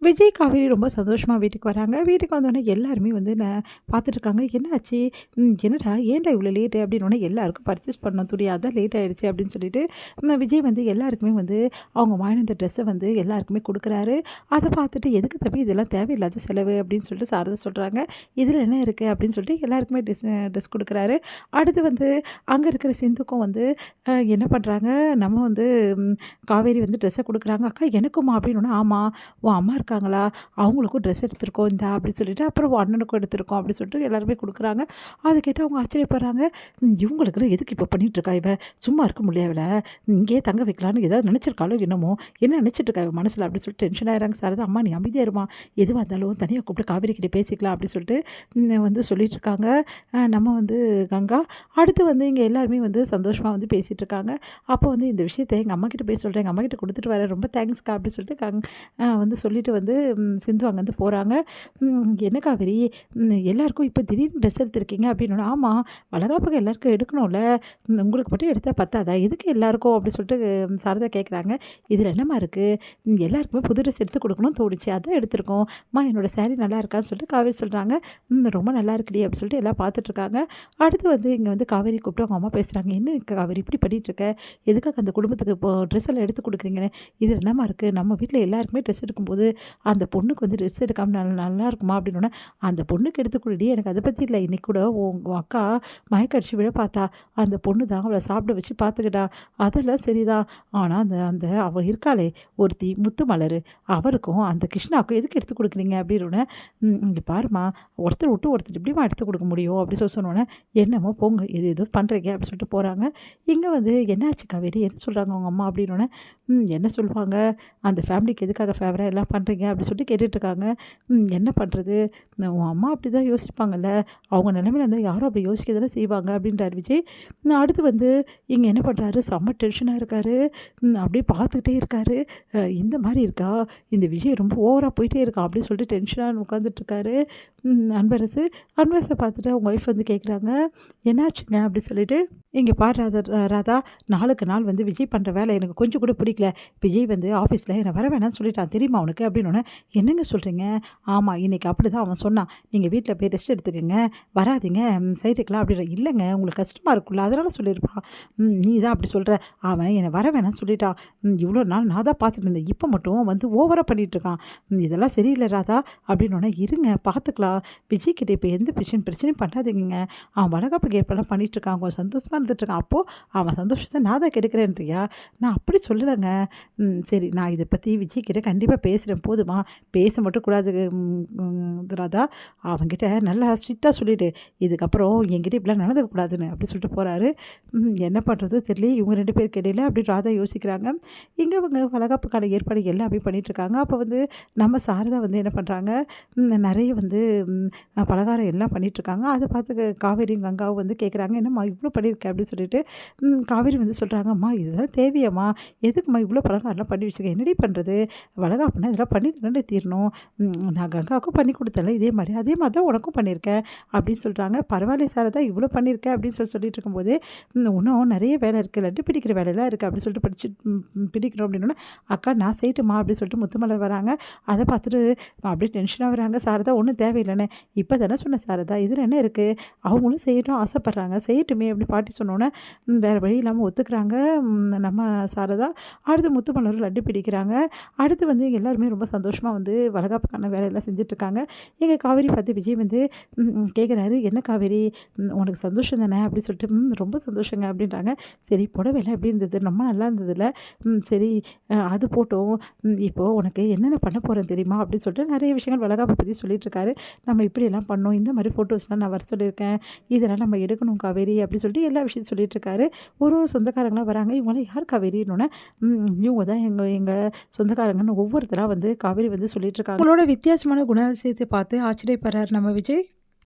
விஜய், காவேரி ரொம்ப சந்தோஷமா வீட்டுக்கு வராங்க. வீட்டுக்கு வந்தோனே எல்லாருமே வந்து பார்த்துட்டுருக்காங்க. "என்னாச்சு? என்னடா ஏன்டா இவ்வளோ லேட்டு?" அப்படின்னோனே, "எல்லாருக்கும் பர்ச்சேஸ் பண்ணணும் துணி, அதான் லேட் ஆயிடுச்சு." அப்படின்னு சொல்லிட்டு விஜய் வந்து எல்லாருக்குமே வந்து அவங்க வாங்கிட்டு வந்த ட்ரெஸ்ஸை வந்து எல்லாருக்குமே குடுக்குறாரு. அத பார்த்துட்டு, "எதுக்கு தம்பி இதெல்லாம் தேவையில்லாத செலவு?" அப்படின்னு சொல்லிட்டு சாரதா சொல்றாங்க. "இதில என்ன இருக்கு?" அப்படின்னு சொல்லிட்டு எல்லாருக்குமே ட்ரெஸ் குடுக்குறாரு. அடுத்து வந்து அங்க இருக்கிற சிந்துக்கும் வந்து என்ன பண்றாங்க, நம்ம வந்து காவேரி வந்து ட்ரெஸ்ஸ குடுக்குறாங்க. "அக்கா எனக்குமா?" அப்படின்னோனே, "ஆமா. உன் அம்மா இருக்காங்களா? அவங்களுக்கும் ட்ரெஸ் எடுத்திருக்கோம் இந்தா" அப்படின்னு சொல்லிட்டு, அப்புறம் உன் அண்ணனுக்கும் எடுத்திருக்கோம் அப்படின்னு சொல்லிட்டு எல்லாருமே குடுக்குறாங்க. அத கேட்டு அவங்க ஆச்சரியப்படுறாங்க. இவங்களுக்கெல்லாம் எதுக்கு இப்போ பண்ணிட்டுருக்கா இவ? சும்மா இருக்க முடியல இவள. இங்கேயே தங்க வைக்கலான்னு ஏதாவது நினைச்சிருக்காளோ என்னமோ? என்ன நினைச்சிட்டு இருக்கா இவ மனசுல? அப்படின்னு சொல்லிட்டு டென்ஷன் ஆயிடுறாங்க சாரதா. "அம்மா நீ அமைதியா இரும்மா. எதுவா இருந்தாலும் தனியா கூப்பிட்டு காவேரி கிட்ட பேசிக்கலாம்" அப்படின்னு சொல்லிட்டு வந்து சொல்லிட்டு இருக்காங்க. நம்ம வந்து கங்கா. அடுத்து வந்து இங்க எல்லாருமே வந்து சந்தோஷமா வந்து பேசிட்டு இருக்காங்க. அப்போ வந்து இந்த விஷயத்த எங்க அம்மாகிட்ட போய் சொல்றேன். எங்க அம்மாகிட்ட குடுத்துட்டு வரேன். ரொம்ப தேங்க்ஸ்க்கா அப்படின்னு சொல்லிட்டு வந்து சொல்லிட்டு வந்து சிந்து அங்கேருந்து போகிறாங்க. "என்ன காவேரி, எல்லாருக்கும் இப்போ திடீர்னு ட்ரெஸ் எடுத்திருக்கீங்க?" அப்படின்னோன்னே, "ஆமா, வளகாப்புக்கு எல்லாருக்கும் எடுக்கணும்ல. உங்களுக்கு மட்டும் எடுத்தா பத்தாதா? எதுக்கு எல்லாருக்கும்?" அப்படி சொல்லிட்டு சாரதா கேட்குறாங்க. "இதில என்னம்மா இருக்குது? எல்லாருக்குமே புது ட்ரெஸ் எடுத்து கொடுக்கணும்னு தோணுச்சு. அதான் எடுத்திருக்கோம். அம்மா என்னோட சாரீ நல்லா இருக்கான்னு?" சொல்லிட்டு காவேரி சொல்கிறாங்க. ரொம்ப நல்லா இருக்குடி" அப்படின்னு சொல்லிட்டு எல்லாம் பார்த்துட்ருக்காங்க. அடுத்து வந்து இங்கே வந்து காவேரி கூப்பிட்டு அவங்க அம்மா பேசுகிறாங்க. "என்ன காவேரி இப்படி பண்ணிட்டுருக்க? எதுக்காக அந்த குடும்பத்துக்கு இப்போ ட்ரெஸ் எல்லாம் எடுத்து கொடுக்குறீங்கன்னு? இதில் என்னம்மா இருக்குது? நம்ம வீட்டில் எல்லாருக்குமே ட்ரெஸ் எடுக்கும்போது அந்த பொண்ணுக்கு வந்து ட்ரெஸ் எடுக்காம நல்லா இருக்குமா?" அப்படின்னோடனே, "அந்த பொண்ணுக்கு எடுத்து குடுடி. எனக்கு அத பத்தி இல்ல. இன்னைக்கு கூட உன் அக்கா மயக்கம் அடிச்சு விழ பார்த்தா. அந்த பொண்ணு தான் அவள சாப்பிட வச்சு பார்த்துக்கிட்டா. அதெல்லாம் சரிதான். ஆனா அந்த அந்த அவ இருக்காளே ஒருத்தி முத்துமலரு, அவருக்கும் அந்த கிருஷ்ணாவுக்கும் எதுக்கு எடுத்து குடுக்குறீங்க?" அப்படின்னோடனே, இங்க பாரும்மா, ஒருத்தர் விட்டு ஒருத்தர் எப்படிம்மா எடுத்து குடுக்க முடியும்?" அப்படி சொன்னோனே, "என்னமோ போங்க. எது ஏதோ பண்றீங்க" அப்படின்னு சொல்லிட்டு போறாங்க. இங்க வந்து, "என்னாச்சு காவேரி? என்ன சொல்றாங்க உங்க அம்மா?" அப்படின்னோனே, என்ன சொல்லுவாங்க? அந்த ஃபேமிலிக்கு எதுக்காக ஃபேவரா எல்லாம் பண்றீங்க?" அப்படி சொல்லிட்டு கேட்டுட்ருக்காங்க. என்ன பண்ணுறது? உன் அம்மா அப்படிதான் யோசிப்பாங்கல்ல. அவங்க நிலைமையில இருந்தா யாரும் அப்படி யோசிக்க தானே செய்வாங்க அப்படின்றாரு விஜய். அடுத்து வந்து இங்க என்ன பண்றாரு, செம்ம டென்ஷனா இருக்காரு. அப்படியே பார்த்துக்கிட்டே இருக்காரு. இந்த மாரி இருக்கா? இந்த விஜய் ரொம்ப ஓவரா போயிட்டே இருக்கான் அப்படின்னு சொல்லிட்டு டென்ஷனா உட்காந்துட்ருக்காரு. அன்பரசு. அன்பரச பார்த்துட்டு அவங்க ஒய்ஃப் வந்து கேட்குறாங்க, "என்னாச்சுங்க?" அப்படி சொல்லிட்டு. "இங்க பாரு ராதா, நாளுக்கு நாள் வந்து விஜய் பண்ற வேலை எனக்கு கொஞ்சம் கூட பிடிக்கல. விஜய் வந்து ஆஃபீஸ்ல என்ன வர வேணாம்னு சொல்லிட்டான் தெரியுமா உனக்கு?" அப்படின்னோனே, "என்னங்க சொல்றீங்க?" "ஆமா, இன்னைக்கு அப்படிதான் அவன் சொன்னான். நீங்க வீட்ல போய் ரெஸ்ட் எடுத்துக்கங்க. வராதீங்க சைட்டுக்கலாம்." அப்படின்ற. "இல்லங்க, உங்களுக்கு கஷ்டமா இருக்கும்ல, அதனால சொல்லியிருப்பான். நீ தான் அப்படி சொல்ற. அவன் என்ன வர வேணாம்னு சொல்லிட்டான். இவ்வளோ நாள் நான் தான் பார்த்துட்டு இருந்தேன். இப்போ மட்டும் வந்து ஓவரா பண்ணிட்டுருக்கான். இதெல்லாம் சரியில்ல ராதா." அப்படின்னோனே, "இருங்க பார்த்துக்கலாம். விஜய் கிட்ட இப்போ எந்த பிரச்சனையும் பண்ணாதீங்கங்க. அவன் வளகாப்புக்கு ஏற்பாடுலாம் பண்ணிட்டுருக்கான். கொஞ்சம் சந்தோஷமா இருந்துட்டுருக்கான். அப்போ அவன் சந்தோஷத்த நான் தான் கெடுக்கிறேன்றியா? நான் அப்படி சொல்லலங்க. சரி, நான் இத பத்தி விஜய் கிட்ட கண்டிப்பா பேசுறேன். போதுமா? பேச மட்டும் கூடாது ராதா. அவன்கிட்ட நல்லா ஸ்ட்ரிக்ட்டா சொல்லிடு. இதுக்கப்புறம் என்கிட்ட இப்படிலாம் நடந்துக்க கூடாதுன்னு." அப்படி சொல்லிட்டு போறாரு. என்ன பண்ணுறதோ தெரியலையே இவங்க 2 பேருக்கு இடையில அப்படின்னு ராதா யோசிக்கிறாங்க. இங்க இவங்க வளகாப்புக்கான ஏற்பாடு எல்லாமே பண்ணிட்டுருக்காங்க. அப்போ வந்து நம்ம சாரதா வந்து என்ன பண்றாங்க, நெறைய வந்து பலகாரம் எல்லாம் பண்ணிட்டுருக்காங்க. அத பார்த்து காவேரியும் கங்காவும் வந்து கேட்குறாங்க, "என்னம்மா இவ்ளோ பண்ணியிருக்க?" அப்படின்னு சொல்லிட்டு. காவேரி வந்து சொல்றாங்க, "அம்மா இதெல்லாம் தேவையாம்மா? எதுக்கும்மா இவ்ளோ பலகாரம்லாம் பண்ணி வச்சிருக்க? என்னடி பண்ணுறது? வளகாப்புனா இதெல்லாம் பண்ணி தானே தீரணும். நான் கங்காவுக்கும் பண்ணி கொடுத்தேன்ல இதே மாரி. அதே மாரி தான் உனக்கும் பண்ணியிருக்கேன்." அப்படின்னு சொல்றாங்க. "பரவாயில்லையே சாரதா, இவ்ளோ பண்ணியிருக்க." அப்படின்னு சொல்லிட்டு இருக்கும்போது, "இன்னும் நெறைய வேலை இருக்கு. லட்டு பிடிக்கிற வேலைலாம் இருக்கு." அப்படின்னு சொல்லிட்டு பிடிக்கணும் அப்படின்னோனே, "அக்கா நான் செய்யட்டுமா?" அப்படின்னு சொல்லிட்டு முத்துமலர் வராங்க. அத பார்த்துட்டு அப்படியே டென்ஷனா வராங்க சாரதா. "ஒண்ணும் தேவையில்லன்னு. இப்ப தானே சொன்னேன் சாரதா, இதுல என்ன இருக்கு? அவங்களும் செய்யணும் ஆசைப்படுறாங்க. செய்யட்டுமே." அப்படி பாட்டி சொன்னோனே, வேற வழி இல்லாம ஒத்துக்கிறாங்க நம்ம சாரதா. அடுத்து முத்துமலரும் லட்டு பிடிக்கிறாங்க. அடுத்து வந்து எல்லாருமே ரொம்ப சந்தோஷமா வந்து வளகாப்புக்கான வேலையெல்லாம் செஞ்சுட்ருக்காங்க. எங்க காவேரி பார்த்து விஜய் வந்து கேட்குறாரு, "என்ன காவேரி, உனக்கு சந்தோஷம் தானே?" அப்படி சொல்லிட்டு, ரொம்ப சந்தோஷங்க." அப்படின்றாங்க. "சரி, புடவைலாம் எப்படி இருந்தது? ரொம்ப நல்லா இருந்ததுல்ல? சரி, அது போட்டும். இப்போ உனக்கு என்னென்ன பண்ண போறேன் தெரியுமா?" அப்படின்னு சொல்லிட்டு நெறைய விஷயங்கள் வளகாப்ப பத்தி சொல்லிட்டுருக்காரு. "நம்ம இப்படியெல்லாம் பண்ணோம். இந்த மாரி ஃபோட்டோஸ்லாம் நான் வர சொல்லியிருக்கேன். இதெல்லாம் நம்ம எடுக்கணும் காவேரி." அப்படி சொல்லிட்டு எல்லா விஷயத்தையும் சொல்லிட்டுருக்காரு. ஒரு சொந்தக்காரங்கலாம் வராங்க. "இவங்கலாம் யார் காவேரின்னோனே?" இவங்க தான் எங்க எங்க சொந்தக்காரங்கன்னு ஒவ்வொருத்தரா வந்து காவேரி வந்து சொல்லிட்டுருக்காங்க. அவங்களோட வித்தியாசமான குணாதிசயத்த பார்த்து ஆச்சரியப்படுறாரு நம்ம விஜய்.